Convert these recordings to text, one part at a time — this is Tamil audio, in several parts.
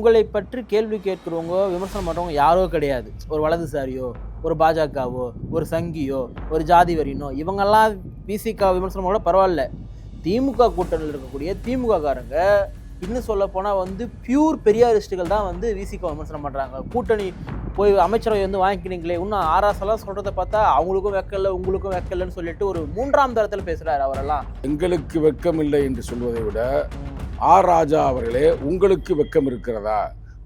உங்களை பற்றி கேள்வி கேட்கிறவங்க விமர்சனம் பண்ணுறவங்க யாரோ கிடையாது. ஒரு வலதுசாரியோ, ஒரு பாஜகவோ, ஒரு சங்கியோ, ஒரு ஜாதி வரினோ, இவங்கெல்லாம் விசிக விமர்சனம் கூட பரவாயில்ல. திமுக கூட்டணியில் இருக்கக்கூடிய திமுக காரங்க இன்னும் சொல்ல போனால் வந்து பியூர் பெரியாரிஸ்டுகள் தான் வந்து விசிக விமர்சனம் பண்ணுறாங்க. கூட்டணி போய் அமைச்சரவை வந்து வாங்கிக்கிறீங்களே, இன்னும் ஆராசெல்லாம் சொல்கிறத பார்த்தா அவங்களுக்கும் வெக்கல உங்களுக்கும் வெக்கலன்னு சொல்லிட்டு ஒரு மூன்றாம் தரத்தில் பேசுகிறாரு அவரெல்லாம். எங்களுக்கு வெக்கம் இல்லை என்று சொல்வதை விட ஆர் ராஜா அவர்களே, உங்களுக்கு வெக்கம் இருக்கிறதா?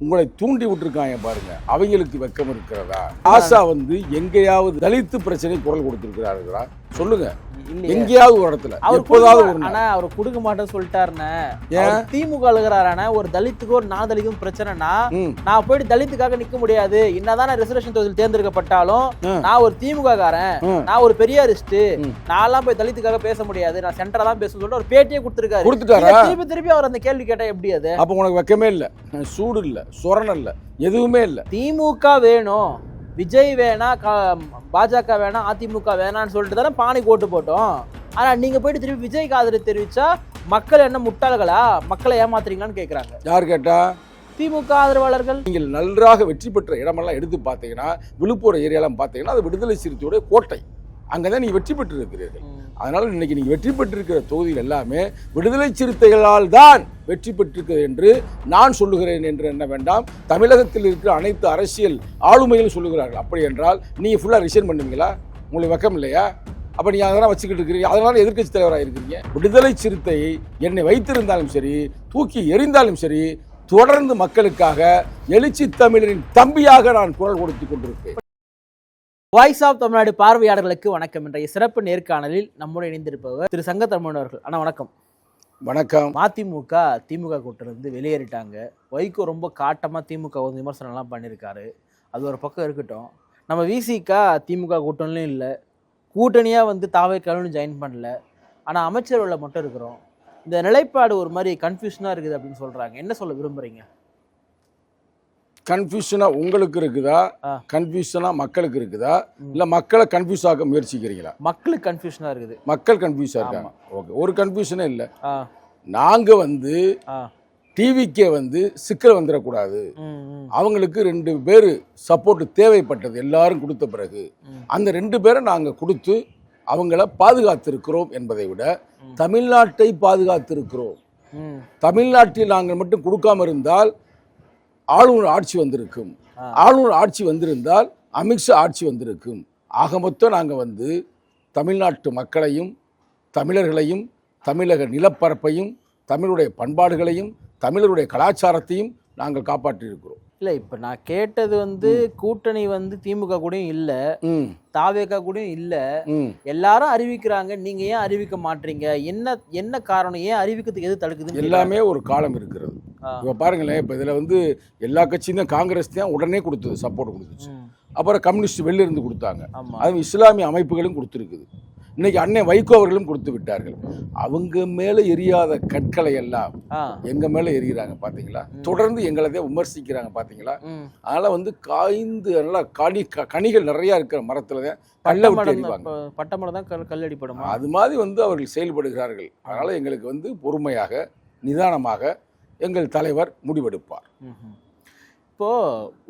உங்களை தூண்டி விட்டுருக்காங்க பாருங்க, அவங்களுக்கு வெக்கம் இருக்கிறதா? ஆசா வந்து எங்கேயாவது தலித்து பிரச்சனை குரல் கொடுத்திருக்கிறார்களா சொல்லுங்க. எங்கேயாவது ஒரு இடத்துல அவர் கொடுக்க மாட்டேன்னு சொல்லிட்டாருன்னு திமுக அழுகிறாரான ஒரு தலித்துக்கு ஒரு நான் தலிக்கும் பிரச்சனைனா நான் போயிட்டு தலித்துக்காக நிக்க முடியாது. என்னதான் ரிசர்வேஷன் தொகுதியில் தேர்ந்தெடுக்கப்பட்டாலும் நான் ஒரு திமுக காரன், நான் ஒரு பெரியாரிஸ்ட், நான் போய் தலித்துக்காக பேச முடியாது, நான் சென்டரா தான் பேச சொல்லிட்டு ஒரு பேட்டியே கொடுத்துருக்காரு. திருப்பி அவர் அந்த கேள்வி கேட்டா எப்படி? அது அப்ப உனக்கு வெக்கமே இல்ல, சூடு இல்ல, சொரணம் இல்ல, எதுவுமே இல்ல. திமுக வேணும், விஜய் வேணா, பாஜக வேணா, அதிமுக வேணான்னு சொல்லிட்டு தானே பானைக்கு ஓட்டு போட்டோம். ஆனா நீங்க போயிட்டு திருப்பி விஜய்க்கு ஆதரவு தெரிவிச்சா மக்கள் என்ன முட்டாள்களா, மக்களை ஏமாத்துறீங்களான்னு கேட்கறாங்க. யார் கேட்டா? திமுக ஆதரவாளர்கள். நீங்கள் நன்றாக வெற்றி பெற்ற இடமெல்லாம் எடுத்து பார்த்தீங்கன்னா, விழுப்புரம் ஏரியாலாம் பார்த்தீங்கன்னா அது விடுதலை சிறுத்தையுடைய கோட்டை. அங்கதான் நீங்க வெற்றி பெற்று இருக்கிறீர்கள். அதனால இன்னைக்கு நீங்க வெற்றி பெற்றிருக்கிற தொகுதியில் எல்லாமே விடுதலை சிறுத்தைகளால் தான் வெற்றி பெற்றிருக்கிறது என்று நான் சொல்லுகிறேன் என்று என்ன வேண்டாம். தமிழகத்தில் இருக்கிற அனைத்து அரசியல் ஆளுமைகளும் சொல்லுகிறார்கள். அப்படி என்றால் நீங்க ஃபுல்லா ரிசைன் பண்ணுவீங்களா? உங்களுக்கு வெக்கம் இல்லையா? அப்ப நீங்க அதெல்லாம் வச்சுக்கிட்டு இருக்கிறீங்க. அதனால எதிர்க்கட்சி தலைவராக இருக்கிறீங்க. விடுதலை சிறுத்தையை என்னை வைத்திருந்தாலும் சரி, தூக்கி எறிந்தாலும் சரி, தொடர்ந்து மக்களுக்காக எழுச்சி தமிழரின் தம்பியாக நான் குரல் கொடுத்துக் கொண்டிருப்பேன். வாய்ஸ் ஆஃப் தமிழ்நாடு பார்வையாளர்களுக்கு வணக்கம். இன்றைய சிறப்பு நேர்காணலில் நம்முடைய இணைந்திருப்பவர் திரு சங்கத்தமிழன் அவர்கள். அண்ணா வணக்கம். வணக்கம். அதிமுக திமுக கூட்டிலிருந்து வெளியேறிட்டாங்க. வைகோ ரொம்ப காட்டமாக திமுக வந்து விமர்சனம்லாம் பண்ணியிருக்காரு. அது ஒரு பக்கம் இருக்கட்டும். நம்ம விசிக திமுக கூட்டணியும் இல்லை, கூட்டணியாக வந்து தாவேக்காலும் ஜாயின் பண்ணல, ஆனால் அமைச்சரவையில் மட்டும் இருக்கிறோம். இந்த நிலைப்பாடு ஒரு மாதிரி கன்ஃபியூஷனாக இருக்குது அப்படின்னு சொல்கிறாங்க. என்ன சொல்ல விரும்புகிறீங்க? கன்ஃபியூஷனா உங்களுக்கு இருக்குதா, கன்ஃபியூஷனா மக்களுக்கு இருக்குதா, இல்ல மக்களை கன்ஃபியூஸ் ஆக முயற்சிக்கிறீங்களா? மக்களுக்கு கன்ஃபியூஷனா இருக்குது. மக்கள் கன்ஃபியூஸா இருக்காங்க. ஓகே, ஒரு கன்ஃபியூஷனே இல்லை. நாங்க வந்து டிவிக்கே வந்து சிக்கல் வந்துடக்கூடாது, அவங்களுக்கு 2 பேர் சப்போர்ட் தேவைப்பட்டது, எல்லாரும் கொடுத்த பிறகு அந்த 2 பேரை நாங்க கொடுத்து அவங்கள பாதுகாத்திருக்கிறோம் என்பதை விட தமிழ்நாட்டை பாதுகாத்திருக்கிறோம். தமிழ்நாட்டில் நாங்கள் மட்டும் கொடுக்காம இருந்தால் ஆளுநர் ஆட்சி வந்திருக்கும், ஆளுநர் ஆட்சி வந்திருந்தால் அமித்ஷா ஆட்சி வந்திருக்கும். ஆக மொத்தம் நாங்கள் வந்து தமிழ்நாட்டு மக்களையும் தமிழர்களையும் தமிழக நிலப்பரப்பையும் தமிழுடைய பண்பாடுகளையும் தமிழருடைய கலாச்சாரத்தையும் நாங்கள் காப்பாற்றியிருக்கிறோம். இல்லை, இப்போ நான் கேட்டது வந்து கூட்டணி வந்து திமுக கூடயும் இல்லை, தாவேகா கூடயும் இல்லை, எல்லாரும் அறிவிக்கிறாங்க, நீங்க ஏன் அறிவிக்க மாட்டீங்க? என்ன காரணம்? ஏன் அறிவிக்கிறதுக்கு எது தடுக்குது? எல்லாமே ஒரு காலம் இருக்கிறது. இப்போ பாருங்களேன், இப்போ இதில் வந்து எல்லா கட்சியும் தான், காங்கிரஸ் தான் உடனே கொடுத்தது, சப்போர்ட் கொடுத்துச்சு. அப்புறம் கம்யூனிஸ்ட் வெளில இருந்து கொடுத்தாங்க, அது இஸ்லாமிய அமைப்புகளும் கொடுத்துருக்குது. இன்னைக்கு அண்ணன் வைகோ அவர்களும் கொடுத்து விட்டார்கள். அவங்க மேல எரியாத கற்களை எல்லாம் எங்க மேல எரிகிறாங்க பாத்தீங்களா? தொடர்ந்து எங்களதே விமர்சிக்கிறாங்க பாத்தீங்களா? அதனால வந்து காய்ந்து நல்லா கனிகள் நிறைய இருக்கிற மரத்துலதான் கல்லை விட்டு எறிவாங்க. பட்டமரம் தான் கல்லடிப்படும். அது மாதிரி வந்து அவர்கள் செயல்படுகிறார்கள். அதனால எங்களுக்கு வந்து பொறுமையாக நிதானமாக எங்கள் தலைவர் முடிவெடுப்பார். இப்போ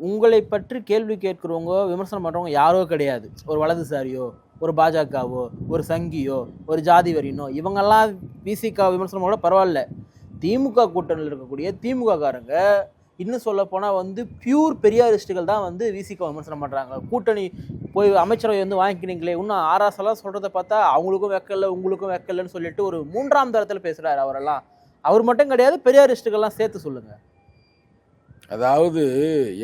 உங்களை பற்றி கேள்வி கேட்கிறவங்க விமர்சனம் பண்றவங்க யாரோ கிடையாது. ஒரு வலதுசாரியோ, ஒரு பாஜகவோ, ஒரு சங்கியோ, ஒரு ஜாதி வரினோ, இவங்கெல்லாம் விசிக விமர்சனம் கூட பரவாயில்ல. திமுக கூட்டணியில் இருக்கக்கூடிய திமுக காரங்க இன்னும் சொல்ல போனால் வந்து பியூர் பெரியாரிஸ்டுகள் தான் வந்து விசிக விமர்சனம் பண்ணுறாங்க. கூட்டணி போய் அமைச்சரவை வந்து வாங்கிக்கிறீங்களே, இன்னும் ஆராசெல்லாம் சொல்கிறத பார்த்தா அவங்களுக்கும் வெக்கல உங்களுக்கும் வெக்கலன்னு சொல்லிட்டு ஒரு மூன்றாம் தரத்தில் பேசுகிறாரு அவரெல்லாம். அவர் மட்டும் கிடையாது, பெரியாரிஸ்டுகள்லாம் சேர்த்து சொல்லுங்க. அதாவது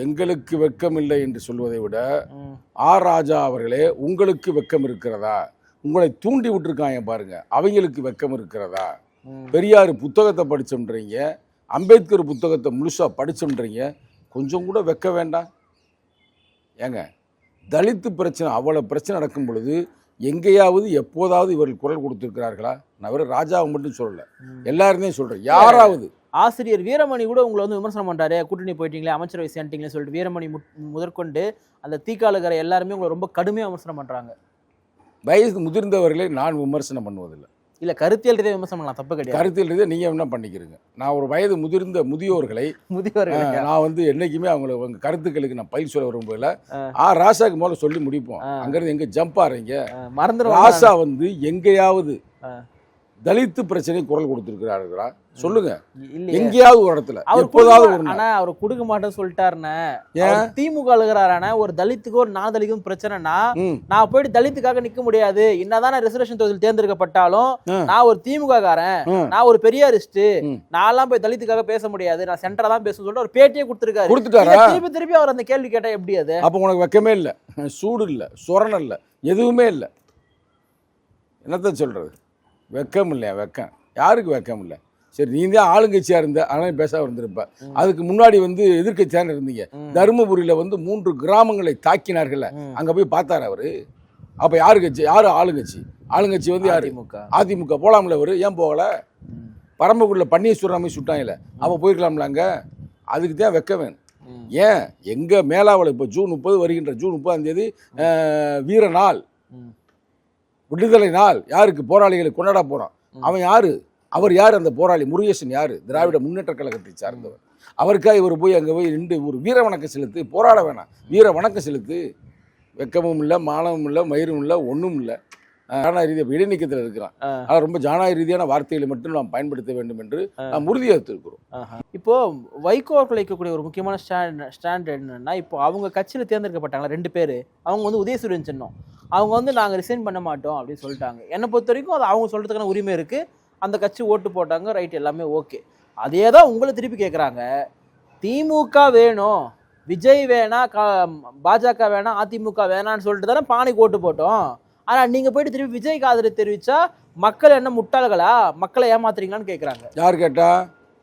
எங்களுக்கு வெக்கம் இல்லை என்று சொல்வதை விட ஆர் ராஜா அவர்களே, உங்களுக்கு வெக்கம் இருக்கிறதா? உங்களை தூண்டி விட்டுருக்காங்க பாருங்க, அவங்களுக்கு வெக்கம் இருக்கிறதா? பெரியார் புத்தகத்தை படிச்சோம்ன்றீங்க, அம்பேத்கர் புத்தகத்தை முழுசா படிச்சோம்ன்றீங்க, கொஞ்சம் கூட வெக்க வேண்டாம் ஏங்க? தலித்து பிரச்சனை அவ்வளவு பிரச்சனை நடக்கும் பொழுது எங்கேயாவது எப்போதாவது இவர்கள் குரல் கொடுத்துருக்கிறார்களா? நான் வெறும் ராஜாவை மட்டும் சொல்லல, எல்லாருமே சொல்றேன். யாராவது ஆசிரியர் வீரமணி கூட உங்களை வந்து விமர்சனம் பண்ணுறாரு, கூட்டணி போயிட்டீங்களே, அமைச்சரவை சேர்ந்துட்டீங்களே சொல்லிட்டு வீரமணி முதற்கொண்டு அந்த தீக்காலுகிற எல்லாருமே உங்களை ரொம்ப கடுமையாக விமர்சனம் பண்ணுறாங்க. வயது முதிர்ந்தவர்களை நான் விமர்சனம் பண்ணுவதில்லை. இல்ல கருத்தியல் ரீதியா விமர்சனம் பண்ணலாம், தப்பு கிடையாது. கருத்தியல் ரீதியாக நீங்கள் என்ன பண்ணிக்கிறீங்க? நான் ஒரு வயது முதிர்ந்த முதியோர்களை முதியவர்கள் நான் வந்து என்னைக்குமே அவங்க கருத்துக்களுக்கு நான் பயிர் சொல்ல விரும்பல. ராசாக்கு முதல்ல சொல்லி முடிப்போம். அங்கிருந்து எங்க ஜம்ப் ஆறீங்க? மறந்துடும். ராசா வந்து எங்கேயாவது தலித்து பிரச்சனை குரல் கொடுத்திருக்கிறார்களா சொல்லுங்க? எங்கேயாவது ஒரு இடத்துல எப்போதாவது ஒரு ஆனா அவர் கொடுக்க மாட்டேன்னு சொல்லிட்டாருன்னு திமுக அழுகிறாரான ஒரு தலித்துக்கோ ஒரு நான் தலித்துக்கும் பிரச்சனைனா நான் போயிட்டு தலித்துக்காக நிக்க முடியாது. என்னதான் ரிசர்வேஷன் தொகுதியில் தேர்ந்தெடுக்கப்பட்டாலும் நான் ஒரு திமுக காரன், நான் ஒரு பெரியாரிஸ்ட், நான்லாம் போய் தலித்துக்காக பேச முடியாது, நான் சென்டரா தான் பேச சொல்லிட்டு ஒரு பேட்டியே கொடுத்துருக்காரு. திருப்பி திருப்பி அவர் அந்த கேள்வி கேட்டா எப்படி அது? அப்ப உனக்கு வெக்கமே இல்லை, சூடு இல்லை, சொரணம் இல்லை, எதுவுமே இல்லை. என்னத்த சொல்றது? வெக்கம் இல்லையா? வெக்கம் யாருக்கு வெக்கம் இல்லை? சரி, நீ தான் ஆளுங்கட்சியாக இருந்த, ஆனால் பேசாம இருந்திருப்ப. அதுக்கு முன்னாடி வந்து எதிர்கட்சியான இருந்தீங்க. தருமபுரியில் வந்து 3 கிராமங்களை தாக்கினார்கள்ல, அங்கே போய் பார்த்தாரு அவரு. அப்போ யாரு கட்சி? யாரு ஆளுங்கட்சி? ஆளுங்கட்சி வந்து யாரு? அதிமுக. போகலாம்ல அவரு, ஏன் போகல? பரம்பக்குடியில் பன்னீர்செல்வம் சுட்டாங்கல்ல, அப்போ போயிருக்கலாம்ல அங்கே. அதுக்கு தான் வெக்க வேணும். ஏன் எங்கள் மேலாவளை இப்போ ஜூன் 30 வருகின்ற ஜூன் 30 வீர நாள், விடுதலை நாள், யாருக்கு? போராளிகளுக்கு கொண்டாட போகிறான். அவன் யாரு? அவர் யார்? அந்த போராளி முருகேசன் யாரு? திராவிட முன்னேற்ற கழகத்தை சார்ந்தவர். அவருக்காக இவர் போய் அங்கே போய் நின்று ஒரு வீர வணக்கம் செலுத்து, போராட வேணாம், வீர வணக்கம் செலுத்து. வெக்கமும் இல்லை, மானமும் இல்லை, மயிரும் இல்லை, ஒன்றும் இல்லை. ஜனநாயக ரீதியாக இடைநீக்கத்தில் இருக்கிறான். ஆனால் ரொம்ப ஜனநாயக ரீதியான வார்த்தைகளை மட்டும் நாம் பயன்படுத்த வேண்டும் என்று நாம் உறுதியேற்றிருக்கிறோம். இப்போ வைகோ அவர்கள் வைக்கக்கூடிய ஒரு முக்கியமான ஸ்டாண்ட் என்னன்னா, இப்போ அவங்க கட்சியில் தேர்ந்தெடுக்கப்பட்டாங்களா 2 பேர், அவங்க வந்து உதயசூரியன் சின்னம், அவங்க வந்து நாங்கள் ரிசைன் பண்ண மாட்டோம் அப்படின்னு சொல்லிட்டாங்க. என்னை பொறுத்த வரைக்கும் அது அவங்க சொல்கிறதுக்கான உரிமை இருக்குது. அந்த கட்சி ஓட்டு போட்டாங்க, ரைட், எல்லாமே ஓகே. அதே தான் உங்களை திருப்பி கேட்குறாங்க. திமுக வேணும், விஜய் வேணா, பாஜக வேணாம், அதிமுக வேணான்னு சொல்லிட்டு தானே பானைக்கு ஓட்டு போட்டோம். ஆனால் நீங்கள் போயிட்டு திருப்பி விஜய்க்கு ஆதரவு தெரிவித்தா மக்கள் என்ன முட்டாள்களா? மக்களை ஏமாத்துறீங்களான்னு கேட்குறாங்க. யார் கேட்டா?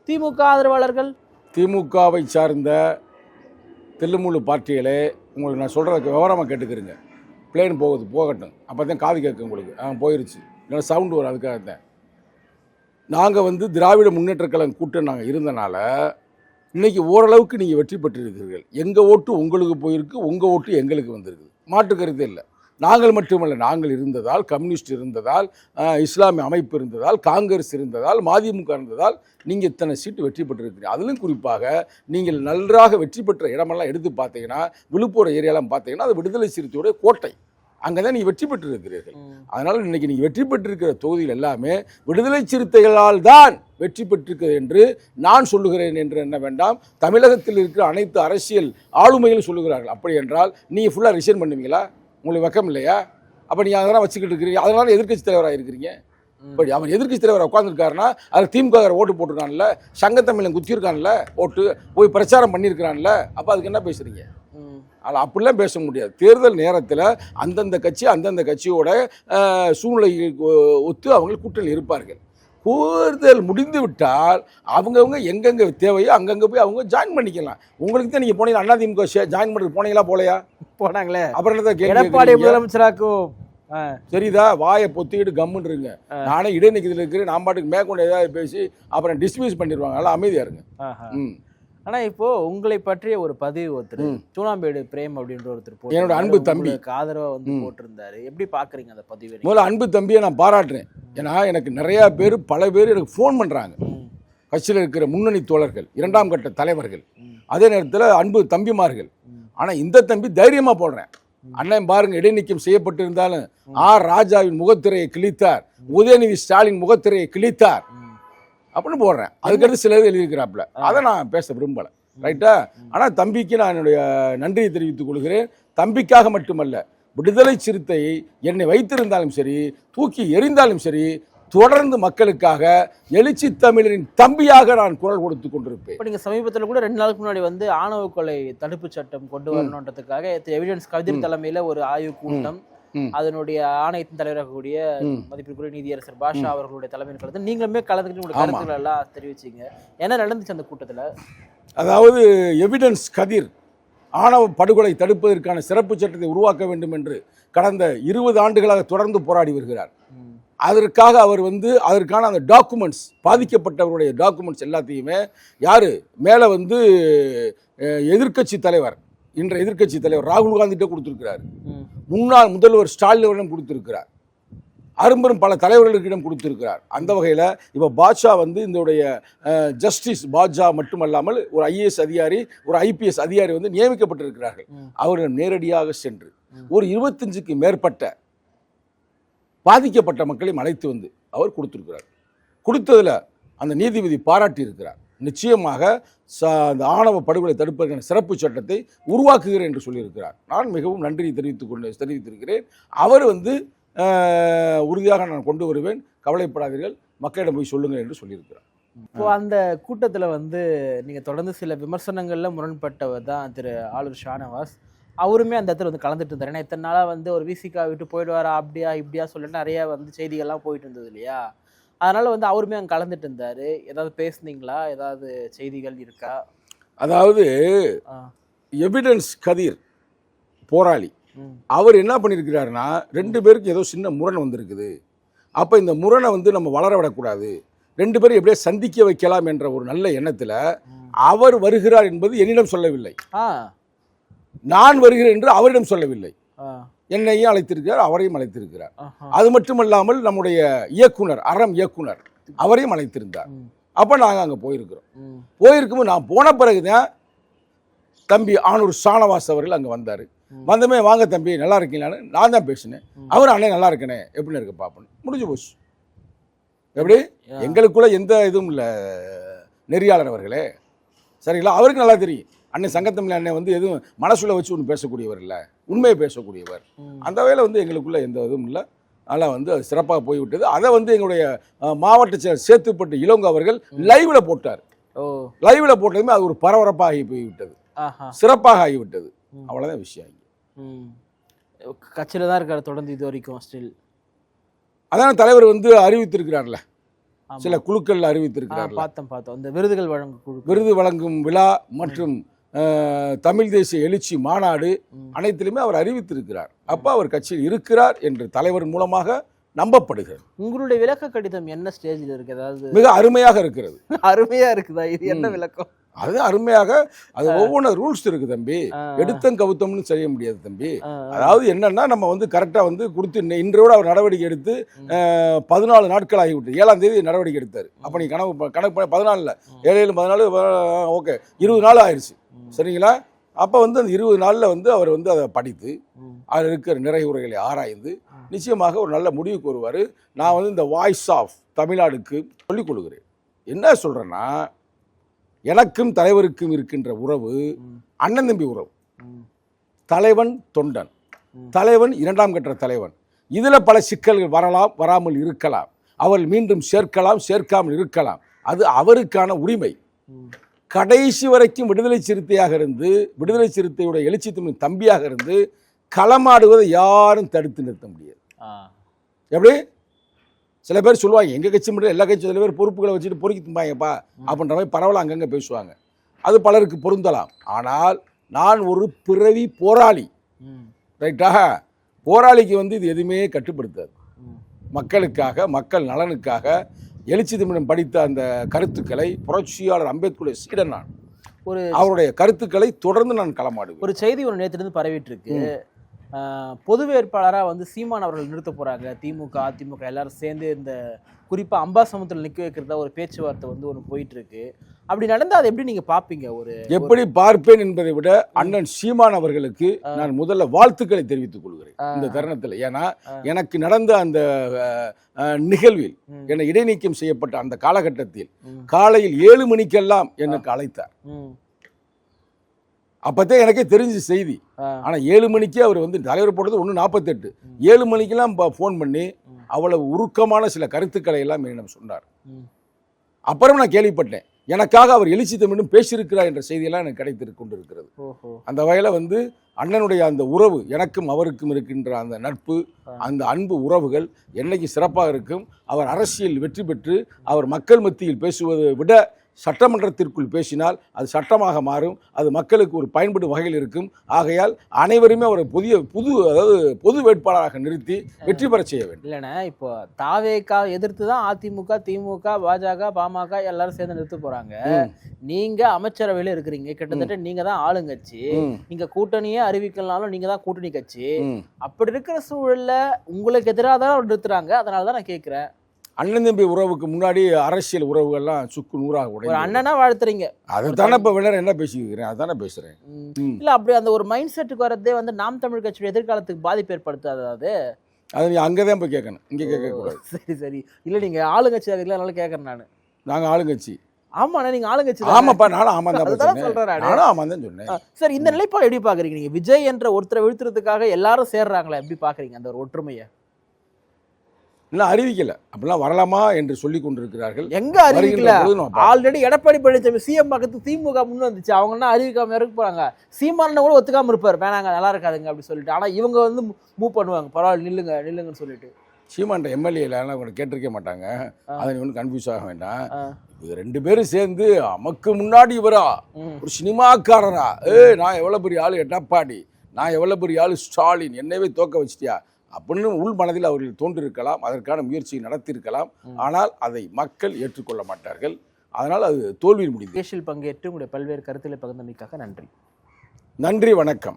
திமுக ஆதரவாளர்கள். திமுகவை சார்ந்த தில்லுமுள்ளு பார்ட்டிகளே, உங்களுக்கு நான் சொல்கிறதுக்கு விவரமாக கேட்டுக்கிறீங்க. பிளேன் போகட்டும், அப்போ தான் காது கேட்கும் உங்களுக்கு. போயிருச்சு, இல்லைன்னா சவுண்டு வரும். அதுக்காக தான் நாங்கள் வந்து திராவிட முன்னேற்ற கழகம் கூட்டம் நாங்கள் இருந்தனால இன்றைக்கி ஓரளவுக்கு நீங்கள் வெற்றி பெற்றிருக்கிறீர்கள். எங்கள் ஓட்டு உங்களுக்கு போயிருக்கு, உங்கள் ஓட்டு எங்களுக்கு வந்திருக்கு, மாற்று கருத்தே இல்லை. நாங்கள் மட்டுமல்ல, நாங்கள் இருந்ததால், கம்யூனிஸ்ட் இருந்ததால், இஸ்லாமிய அமைப்பு இருந்ததால், காங்கிரஸ் இருந்ததால், மதிமுக இருந்ததால் நீங்கள் இத்தனை சீட்டு வெற்றி பெற்றிருக்கிறீங்க. அதிலும் குறிப்பாக நீங்கள் நன்றாக வெற்றி பெற்ற இடமெல்லாம் எடுத்து பார்த்தீங்கன்னா, விழுப்புரம் ஏரியாலாம் பார்த்தீங்கன்னா அது விடுதலை சிறுத்தையுடைய கோட்டை. அங்கே தான் நீங்கள் வெற்றி பெற்றிருக்கிறீர்கள். அதனால் இன்றைக்கி நீங்கள் வெற்றி பெற்றிருக்கிற தொகுதியில் எல்லாமே விடுதலை சிறுத்தைகளால் தான் வெற்றி பெற்றிருக்கிறது என்று நான் சொல்லுகிறேன் என்று என்ன வேண்டாம், தமிழகத்தில் இருக்கிற அனைத்து அரசியல் ஆளுமைகளும் சொல்லுகிறார்கள். அப்படி என்றால் நீங்கள் ஃபுல்லாக ரிசைன் பண்ணுவீங்களா? உங்களுக்கு வெக்கம் இல்லையா? அப்போ நீங்கள் அதெல்லாம் வச்சுக்கிட்டு இருக்கிறீங்க. அதனால எதிர்க்கட்சி தலைவராக இருக்கிறீங்க. இப்படி அவன் எதிர்க்கட்சி தலைவராக உட்காந்துருக்காருன்னா அதில் திமுக ஓட்டு போட்டிருக்கான்ல, சங்கத்தமிழன் குத்திருக்கான்ல, ஓட்டு போய் பிரச்சாரம் பண்ணியிருக்கிறான்ல, அப்போ அதுக்கு என்ன பேசுகிறீங்க? ஆனால் அப்படிலாம் பேச முடியாது. தேர்தல் நேரத்தில் அந்தந்த கட்சி அந்தந்த கட்சியோட சூழ்நிலைக்கு ஒத்து அவங்க கூட்டணியில் இருப்பார்கள். தேர்தல் முடிந்து விட்டால் அவங்கவுங்க எங்கெங்கே தேவையோ அங்கங்கே போய் அவங்க ஜாயின் பண்ணிக்கலாம். உங்களுக்கு தான் நீங்கள் போனீங்க, அதிமுக ஜாயின் பண்ணுறது போனீங்களா? போலையா? போனாங்களே. அப்புறம் என்ன எடப்பாடி முதலமைச்சராக்கும் சரிதா? வாயை பொத்திக்கிட்டு கம்முன்றுங்க. நானே இடைநீக்கத்தில் இருக்கிறேன், நான் பாட்டுக்கு மேற்கொண்டு ஏதாவது பேசி அப்புறம் டிஸ்மிஸ் பண்ணிடுவாங்க. நல்லா அமைதியாக இருங்க. ஆனா இப்போ உங்களை பற்றிய ஒரு பதிவு ஒருத்தர் சூனாம்பேடு பிரேம் அப்படின்ற ஒருத்தர் என்னோட அன்பு தம்பி ஆதரவா வந்து போட்டிருந்தாரு. எப்படி பாக்குறீங்க அந்த பதிவை? முதல்ல அன்பு தம்பியை நான் பாராட்டுறேன். ஏன்னா எனக்கு நிறைய பேர், பல பேர் எனக்கு ஃபோன் பண்றாங்க. கட்சியில் இருக்கிற முன்னணி தோழர்கள், 2ஆம் கட்ட தலைவர்கள், அதே நேரத்தில் அன்பு தம்பிமார்கள். ஆனா இந்த தம்பி தைரியமா போடுறேன். அண்ணன் பாருங்க, இடைநீக்கம் செய்யப்பட்டிருந்தாலும் ராஜாவின் முகத்திரையை கிழித்தார், உதயநிதி ஸ்டாலின் முகத்திரையை கிழித்தார் அப்படின்னு போடுறேன். அதுக்கடுத்து சிலர் எழுதியிருக்கிறாப்புல, அதை நான் பேச விரும்பலை. ரைட்டா? ஆனால் தம்பிக்கு நான் என்னுடைய நன்றியை தெரிவித்துக் கொள்கிறேன். தம்பிக்காக மட்டுமல்ல, விடுதலை சிறுத்தையை என்னை வைத்திருந்தாலும் சரி, தூக்கி எறிந்தாலும் சரி, தொடர்ந்து மக்களுக்காக எழுச்சி தமிழரின் தம்பியாக நான் குரல் கொடுத்து கொண்டிருப்பேன். இப்போ நீங்கள் சமீபத்தில் கூட 2 நாளுக்கு முன்னாடி வந்து ஆணவ கொலை தடுப்பு சட்டம் கொண்டு வரணுன்றதுக்காக எவிடன்ஸ் கதிர் தலைமையில் ஒரு ஆய்வு கூட்டம், அதனுடைய ஆணையத்தின் தலைவராக கூடிய மதிப்பிற்குரிய நீதியரசர் பாஷா அவர்களுடைய தலைமையில் கலந்து நீங்களுமே கலந்துக்கிட்டு கருத்துக்கள் எல்லாம் தெரிவிச்சிங்க. என்ன நடந்துச்சு அந்த கூட்டத்தில்? அதாவது எவிடன்ஸ் கதிர் ஆணவ படுகொலை தடுப்பதற்கான சிறப்பு சட்டத்தை உருவாக்க வேண்டும் என்று கடந்த 20 ஆண்டுகளாக தொடர்ந்து போராடி வருகிறார். அதற்காக அவர் வந்து அதற்கான அந்த டாக்குமெண்ட்ஸ், பாதிக்கப்பட்டவருடைய டாக்குமெண்ட்ஸ் எல்லாத்தையுமே யார் மேலே வந்து எதிர்க்கட்சி தலைவர், இன்றைய எதிர்க்கட்சி தலைவர் ராகுல் காந்திகிட்ட கொடுத்துருக்கிறார், முன்னாள் முதல்வர் ஸ்டாலினிடம் கொடுத்துருக்கிறார். அரும்பெரும் பல தலைவர்களுக்கிடம் கொடுத்திருக்கிறார். அந்த வகையில் இப்போ பாட்ஷா வந்து இதனுடைய ஜஸ்டிஸ் பாட்ஷா மட்டுமல்லாமல் ஒரு ஐஏஎஸ் அதிகாரி, ஒரு ஐபிஎஸ் அதிகாரி வந்து நியமிக்கப்பட்டிருக்கிறார்கள். அவர்கள் நேரடியாக சென்று ஒரு 25க்கு மேற்பட்ட பாதிக்கப்பட்ட மக்களையும் அழைத்து வந்து அவர் கொடுத்திருக்கிறார். கொடுத்ததில் அந்த நீதிபதி பாராட்டி இருக்கிறார். நிச்சயமாக அந்த ஆணவ படுகொலை தடுப்பதற்கான சிறப்பு சட்டத்தை உருவாக்குகிறேன் என்று சொல்லியிருக்கிறார். நான் மிகவும் நன்றி தெரிவித்திருக்கிறேன். அவர் வந்து உறுதியாக நான் கொண்டு வருவேன், கவலைப்படாதீர்கள், மக்களிடம் போய் சொல்லுங்கள் என்று சொல்லியிருக்கிறார். இப்போ அந்த கூட்டத்தில் வந்து நீங்கள் தொடர்ந்து சில விமர்சனங்களில் முரண்பட்டவர் தான் திரு ஆளுநர் ஷானவாஸ். அவருமே அந்த இடத்துல வந்து கலந்துட்டு இருந்தார். ஏன்னா இத்தனை நாளாக வந்து ஒரு விசிகா விட்டு போயிடுவாரா அப்படியா இப்படியா சொல்லிட்டு நிறைய வந்து செய்திகள்லாம் போயிட்டு இருந்தது இல்லையா? அதனால் வந்து அவருமே அங்கே கலந்துட்டு இருந்தார். ஏதாவது பேசுனீங்களா? ஏதாவது செய்திகள் இருக்கா? அதாவது எவிடன்ஸ் கதிர் போராளி அவர் என்ன பண்ணியிருக்கிறாருன்னா, 2 பேருக்கு ஏதோ சின்ன முரண் வந்திருக்குது. அப்போ இந்த முரணை வந்து நம்ம வளர விடக்கூடாது, 2 பேரும் எப்படியே சந்திக்க வைக்கலாம் என்ற ஒரு நல்ல எண்ணத்தில் அவர் வருகிறார் என்பது என்னிடம் சொல்லவில்லை, நான் வருகிறேன் என்று அவரிடம் சொல்லவில்லை. என்னையும் அழைத்திருக்கிறார், அவரையும் அழைத்திருக்கிறார். அது மட்டுமல்லாமல் நம்முடைய இயக்குனர், அறம் இயக்குனர், அவரையும் அழைத்திருந்தார். அப்போ நாங்கள் அங்கே போயிருக்கும்போது நான் போன பிறகுதான் தம்பி ஆனூர் ஷானவாஸ் அவர்கள் அங்கே வந்தார். வந்தமே வாங்க தம்பி நல்லா இருக்கீங்களான்னு நான் தான் பேசினேன். அவர் அண்ணே நல்லா இருக்கனே எப்படின்னு இருக்க பார்ப்பேன், முடிஞ்சு போச்சு. எப்படி எங்களுக்குள்ள எந்த இதுவும் இல்லை நெறியாளர் அவர்களே, சரிங்களா? அவருக்கு நல்லா தெரியும் அண்ணன் சங்கத்தமிழ் அண்ணன் வந்து எதுவும் மனசுல வச்சு ஒன்று பேசக்கூடியவர் இல்லை, உண்மையை பேசக்கூடியவர். அந்த வேலை வந்து எங்களுக்குள்ள எந்த இதுவும் இல்லை. அதனால் வந்து அது சிறப்பாக போய்விட்டது. அதை வந்து எங்களுடைய மாவட்ட செயலர் சேத்துப்பட்டு இளங்கோ அவர்கள் லைவில் போட்டார். லைவில் போட்டதுமே அது ஒரு பரபரப்பாக ஆகி போய்விட்டது, சிறப்பாக ஆகிவிட்டது. அவ்வளோதான் விஷயம். கட்சியில் தான் இருக்கார் தொடர்ந்து இது வரைக்கும் ஸ்டில். அதான தலைவர் வந்து அறிவித்திருக்கிறார்ல, சில குழுக்கள் அறிவித்திருக்கிறார். பார்த்தோம் இந்த விருதுகள் வழங்கும் குழு, விருது வழங்கும் விழா மற்றும் தமிழ் தேசிய எழுச்சி மாநாடு அனைத்திலுமே அவர் அறிவித்திருக்கிறார். அப்போ அவர் கட்சியில் இருக்கிறார் என்று தலைவர் மூலமாக நம்பப்படுகிறது. உங்களுடைய விளக்க கடிதம் என்ன ஸ்டேஜில் இருக்கு? அதாவது மிக அருமையாக இருக்கிறது. அருமையா இருக்குதா? இது என்ன விளக்கம்? அது அருமையாக, அது ஒவ்வொரு ரூல்ஸ் இருக்கு தம்பி, எடுத்தம் கவுத்தம்னு செய்ய முடியாது தம்பி. அதாவது என்னன்னா, நம்ம வந்து கரெக்டா வந்து கொடுத்து இன்றோட அவர் நடவடிக்கை எடுத்து 14 நாட்கள் ஆகிவிட்டு 7ஆம் தேதி நடவடிக்கை எடுத்தார். அப்ப நீ கணக்கு 14 7 14 ஓகே 20 நாள் ஆயிடுச்சு, சரிங்களா? அப்போ வந்து அந்த 20 நாளில் வந்து அவர் வந்து அதை படித்து அதில் இருக்கிற நிறைவுரைகளை ஆராய்ந்து நிச்சயமாக ஒரு நல்ல முடிவுக்கு வருவார். நான் வந்து இந்த வாய்ஸ் ஆஃப் தமிழ்நாடுக்கு சொல்லிக் கொள்கிறேன். என்ன சொல்கிறேன்னா, எனக்கும் தலைவருக்கும் இருக்கின்ற உறவு அண்ணன் தம்பி உறவு. தலைவன் தொண்டன், தலைவன் 2ஆம் கட்ட தலைவன். இதில் பல சிக்கல்கள் வரலாம், வராமல் இருக்கலாம், அவர்கள் மீண்டும் சேர்க்கலாம், சேர்க்காமல் இருக்கலாம். அது அவருக்கான உரிமை. கடைசி வரைக்கும் விடுதலை சிறுத்தையாக இருந்து, விடுதலை சிறுத்தையுடைய எழுச்சி தமிழ் தம்பியாக இருந்து களமாடுவதை யாரும் தடுத்து நிறுத்த முடியாது. எப்படி சில பேர் சொல்லுவாங்க, எங்கள் கட்சி மட்டும் எல்லா கட்சி சில பேர் பொறுப்புகளை வச்சுட்டு பொறுக்கி தும்பாங்கப்பா அப்படின்ற மாதிரி பரவலாக அங்கங்கே பேசுவாங்க. அது பலருக்கு பொருந்தலாம். ஆனால் நான் ஒரு பிறவி போராளி, ரைட்டாக? போராளிக்கு வந்து இது எதுவுமே கட்டுப்படுத்தாது. மக்களுக்காக, மக்கள் நலனுக்காக எழுச்சி தமிழன் படித்த அந்த கருத்துக்களை புரட்சியாளர் அம்பேத்கருடைய சீடன் நான். அவருடைய கருத்துக்களை தொடர்ந்து நான் களமாடுவேன். ஒரு செய்தி ஒன்று நேற்றிலிருந்து பரவிட்டு இருக்கு. பொது வேட்பாளராக வந்து சீமான் அவர்கள் நிறுத்த போறாங்க. திமுக அதிமுக எல்லாரும் சேர்ந்து இந்த குறிப்பாக அம்பாசமுத்திரத்தில் நிற்க வைக்கிறதா ஒரு பேச்சுவார்த்தை வந்து ஒன்று போயிட்டு இருக்கு. அப்படி நடந்தால் அதை எப்படி நீங்க பார்ப்பீங்க? எப்படி பார்ப்பேன் என்பதை விட அண்ணன் சீமான் அவர்களுக்கு நான் முதல்ல வாழ்த்துக்களை தெரிவித்துக் கொள்கிறேன் இந்த தருணத்தில். ஏன்னா எனக்கு நடந்த அந்த நிகழ்வில் என்னை இடைநீக்கம் செய்யப்பட்ட அந்த காலகட்டத்தில் காலையில் 7 மணிக்கெல்லாம் எனக்கு அழைத்தார். அப்போதான் எனக்கே தெரிஞ்ச செய்தி. ஆனால் 7 மணிக்கே அவர் வந்து தலைவர் போட்டது 1:48, 7 மணிக்கெல்லாம் ஃபோன் பண்ணி அவ்வளவு உருக்கமான சில கருத்துக்களை எல்லாம் என்னிடம் சொன்னார். அப்புறம் நான் கேள்விப்பட்டேன், எனக்காக அவர் எழுச்சி தமிழும் பேசியிருக்கிறார் என்ற செய்தியெல்லாம் எனக்கு கிடைத்து கொண்டிருக்கிறது. அந்த வகையில் வந்து அண்ணனுடைய அந்த உறவு, எனக்கும் அவருக்கும் இருக்கின்ற அந்த நட்பு, அந்த அன்பு உறவுகள் என்னைக்கு சிறப்பாக இருக்கும். அவர் அரசியல் வெற்றி பெற்று அவர் மக்கள் மத்தியில் பேசுவதை விட சட்டமன்றத்திற்குள் பேசினால் அது சட்டமாக மாறும், அது மக்களுக்கு ஒரு பயன்படும் வகையில் இருக்கும். ஆகையால் அனைவருமே ஒரு பொது வேட்பாளராக நிறுத்தி வெற்றி பெற செய்ய வேண்டும். இல்லைண்ணே, இப்போ தாவேகா எதிர்த்து தான் அதிமுக, திமுக, பாஜக, பாமக எல்லாரும் சேர்ந்து நிறுத்த போறாங்க. நீங்க அமைச்சரவையில இருக்கிறீங்க, கிட்டத்தட்ட நீங்க தான் ஆளுங்கட்சி. நீங்க கூட்டணியே அறிவிக்கலனாலும் நீங்க தான் கூட்டணி கட்சி. அப்படி இருக்கிற சூழல்ல உங்களுக்கு எதிராக தான் நிறுத்துறாங்க. அதனாலதான் நான் கேட்கிறேன். அண்ணன் தம்பி உறவுக்கு முன்னாடி அரசியல் உறவுகள்லாம் சுக்கு நூறாக ஒரு உடையும். அண்ணனா வாழ்த்துறீங்க. அதுதானே இப்போ வேணா என்ன பேசிக்கிறேன், அதுதானே பேசுறேன். இல்ல அப்படி அந்த ஒரு மைண்ட் செட்டுக்கு வரதே வந்து நாம் தமிழ் கட்சியோட எதிர்காலத்துக்கு பாதிப்பு ஏற்படுத்தாது. அது நீ அங்கதான் போய் கேட்கணும், இங்க கேட்க கூடாது. சரி இல்ல, நீங்க ஆளுங்கட்சி அதனால கேட்கறேன் நானு. நாங்க ஆளுங்கட்சி. ஆமாண்ணா, நீங்க ஆளுங்கட்சி. ஆமாப்பா, நானும் ஆமா தான் சொல்றேன். நானும் ஆமா தான் சொன்னேன். சரி, இந்த நிலைப்பாடு எப்படி பாக்குறீங்க நீங்க? விஜய் என்ற ஒருத்தரை வீழ்த்துறதுக்காக எல்லாரும் சேர்றாங்களே, எப்படி பாக்குறீங்க அந்த ஒரு ஒற்றுமையை? இன்னும் அறிவிக்கல, அப்படிலாம் வரலாமா என்று சொல்லி கொண்டிருக்கிறார்கள். எங்க அறிவிக்கல? ஆல்ரெடி எடப்பாடி பழனிசாமி சிஎம் பக்கத்து திமுக முன் வந்துச்சு. அவங்க என்ன அறிவிக்காம இருக்க போறாங்க? சீமான கூட ஒத்துக்காம இருப்பாரு, வேணாங்க நல்லா இருக்காதுங்க அப்படி சொல்லிட்டு. ஆனா இவங்க வந்து மூவ் பண்ணுவாங்க, பரவாயில்ல நில்லுங்கன்னு சொல்லிட்டு. சீமான்ட்ட எம்எல்ஏல அவங்க கேட்டிருக்க மாட்டாங்க. அதை நீ ஒன்றும் கன்ஃபியூஸ் ஆக வேண்டாம். இது 2 பேரும் சேர்ந்து நமக்கு முன்னாடி இவரா ஒரு சினிமாக்காரரா, நான் எவ்வளவு பெரிய ஆளு எடப்பாடி, நான் எவ்வளவு பெரிய ஆளு ஸ்டாலின், என்னவே தோக்க வச்சிட்டியா அப்படின்னு உள் மனதில் அவர்கள் தோன்றிருக்கலாம். அதற்கான முயற்சியை நடத்தியிருக்கலாம். ஆனால் அதை மக்கள் ஏற்றுக்கொள்ள மாட்டார்கள். அதனால் அது தோல்வியில் முடிந்தது. நிகழ்ச்சியில் பங்கேற்று உங்களுடைய பல்வேறு கருத்துக்களை பகிர்ந்தமைக்காக நன்றி. நன்றி, வணக்கம்.